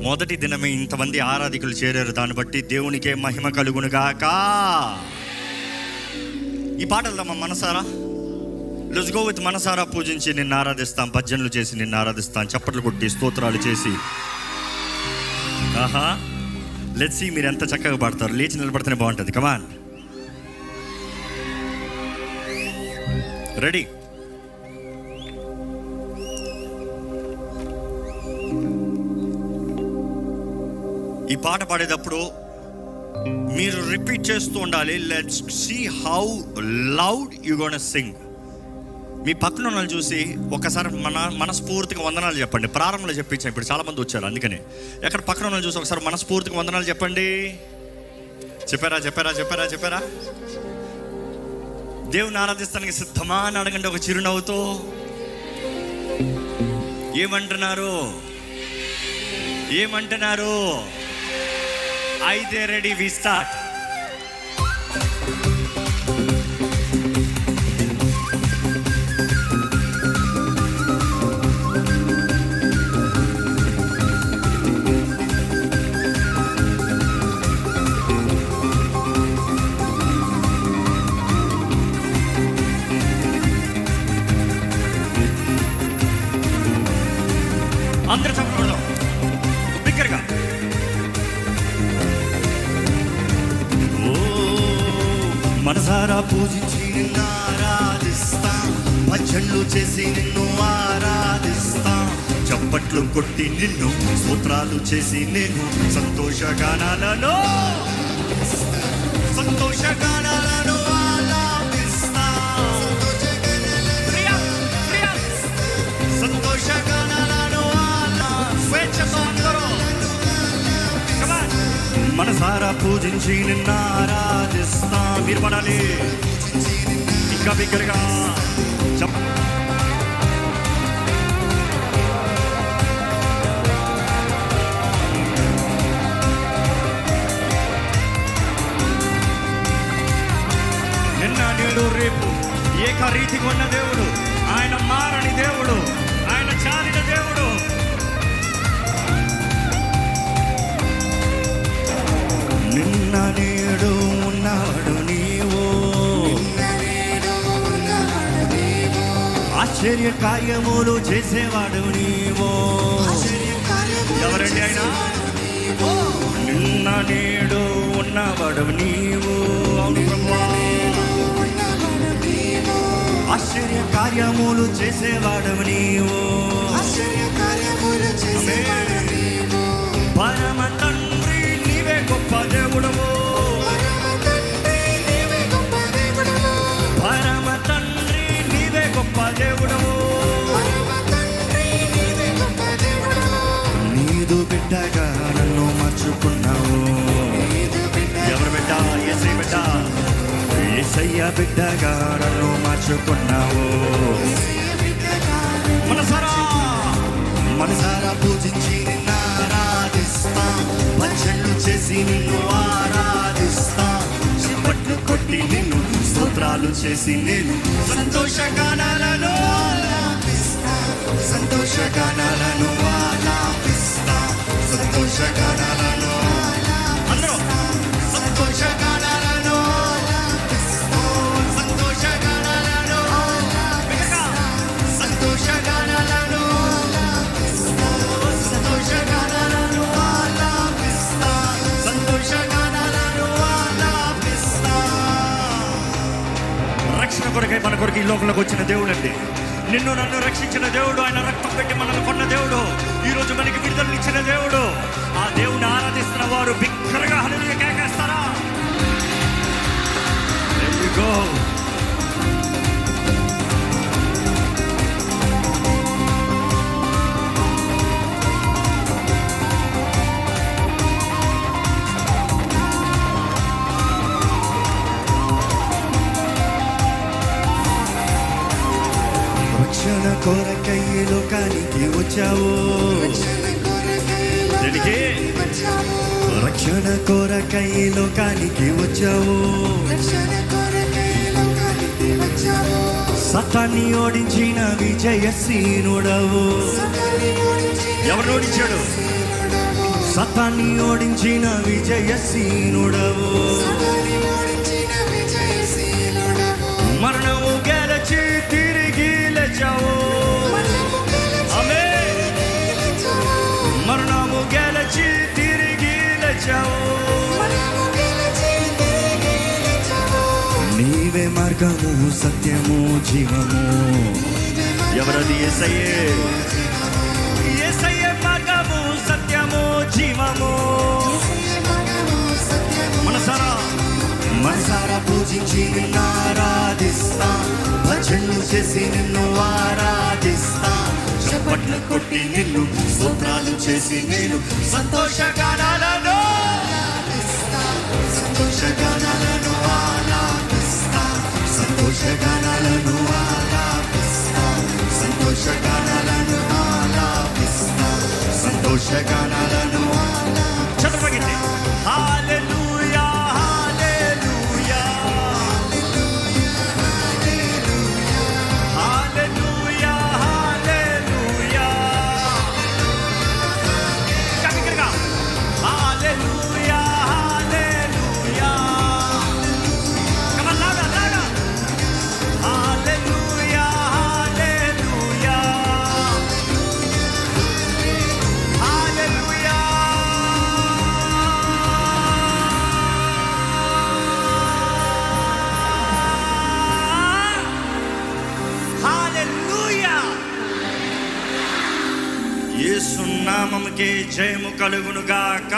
మొదటి దినమే ఇంతమంది ఆరాధికులు చేరారు. దాన్ని బట్టి దేవునికే మహిమ కలుగునుగాక. ఈ పాట వెళ్దామా మనసారా? లెట్స్ గో విత్ మనసారా పూజించి నిన్ను ఆరాధిస్తాం, భజనలు చేసి నిన్ను ఆరాధిస్తాం, చప్పట్లు కొట్టి స్తోత్రాలు చేసి. ఆహా, లెట్స్ సీ మీరు ఎంత చక్కగా పాడతారు. లేచి నిలబడితేనే బాగుంటుంది. Come on, ready? ఈ పాట పాడేటప్పుడు మీరు రిపీట్ చేస్తూ ఉండాలి. Let's see how loud you gonna sing. మీ పక్కన వాళ్ళని చూసి ఒకసారి మనస్ఫూర్తిగా వందనాలు చెప్పండి. ప్రారంభంలో చెప్పించాం, ఇప్పుడు చాలామంది వచ్చారు అందుకని. ఎక్కడ పక్కన వాళ్ళని చూసి ఒకసారి మనస్ఫూర్తిగా వందనాలు చెప్పండి. చెప్పారా? దేవుని ఆరాధిస్తానికి సిద్ధమా అని అడగండి ఒక చిరునవ్వుతో. ఏమంటున్నారు? అయితే రెడీ, వి స్టార్ట్. అందరూ చెప్పకూడదు, బిగ్గరగా. మనసారా పూజించి నిన్ను ఆరాధిస్తాం, భజనలు చేసి నిన్ను ఆరాధిస్తాం, చప్పట్లు కొట్టి నిన్ను స్తోత్రాలు చేసి నేను సంతోషగానాలను మనసారా పూజించి నిన్ను ఆరాధిస్తా. మీరు పడాలి ఇంకా బిగ్గరగా. నిన్న నేడు రేపు ఏకరీతిగా ఉన్న దేవుడు, ఆయన మారని దేవుడు, ఆయన చాలిన దేవుడు. నిన్న నేడు ఉన్నవాడు నీవు, ఆశ్చర్య కార్యములు చేసేవాడు నీవు. ఎవరండి ఆయన? నిన్న నేడు ఉన్నవాడు నీవు. ఆశ్చర్య కార్యములు చేసేవాడు నీవు. పరమ తండ్రి నీవే గొప్ప దేవుడవు. పరమ తండ్రి నీవే గొప్ప దేవుడవు. నీదు బిడ్డగా నన్ను మార్చుకున్నావు. ఎవరు బిడ్డ? యేసయ్య బిడ్డ. యేసయ్య బిడ్డగా నన్ను మార్చుకున్నావు. మనసారా పూజించి నిన్ను ఆరాధిస్తాం, భజనలు చేసి నిన్ను ఆరాధిస్తాం, చప్పట్లు కొట్టి నిన్ను స్తోత్రాలు చేసి నేను సంతోషగానాలను ఆలాపిస్తాం. సంతోషగానాలను ఆలాపిస్తాం. సంతోషగానాలను అందరూ సంతోషగానాలను ఆలాపిస్తాం. సంతోషగానాలను ఆలాపిస్తాం. సంతోషగానాలను రక్షణ కొరకై మన కొరకు ఈ లోకంలోకి వచ్చిన దేవుడు అండి. నిన్ను నన్ను రక్షించిన దేవుడు, ఆయన రక్తం పెట్టి మనల్ని కొన్న దేవుడు, ఈ రోజు మనకి విడుదలనిచ్చిన దేవుడు. ఆ దేవుని ఆరాధిస్తున్న వారు బిగ్గరగా హల్లెలూయా కేకేస్తారా? There we go. రక్షణ కొరకై లోకానికి వచ్చావు. రక్షణ కొరకై లోకానికి వచ్చావు. సతాన్ని ఓడించిన విజయశీనుడవు. ఎవరు ఓడించాడు? సతాన్ని ఓడించిన విజయశీనుడవు, మరణము గెలిచి తిరిగి లేచావు. ఆమేన్. మరణము గెలిచి తిరిగి లేచావు. నీవే మార్గము, సత్యము, జీవము. ఎవరది? యేసయ్యే. యేసయ్యే మార్గము, సత్యము, జీవము. మనసారా పూజించి నిన్ను ఆరాధిస్తా, భజనలు చేసి నిన్ను ఆరాధిస్తా, చప్పట్లు కొట్టి నిన్ను స్తోత్రాలు చేసి నేను సంతోషగానాలను ఆలాపిస్తా, సంతోషగానాలను ఆలాపిస్తా, సంతోషగానాలను ఆలాపిస్తా, సంతోషగానాలను ఆలాపిస్తా, సంతోషగానాలను చదవగండి. హల్లెలూయా, హల్లెలూయా, హల్లెలూయా, హల్లెలూయా. కమికరగా హల్లెలూయా, హల్లెలూయా. కమన్ లాగా లాగా. హల్లెలూయా, హల్లెలూయా, హల్లెలూయా. హల్లెలూయా. యేసు నామముకే జయము కలుగును గాక.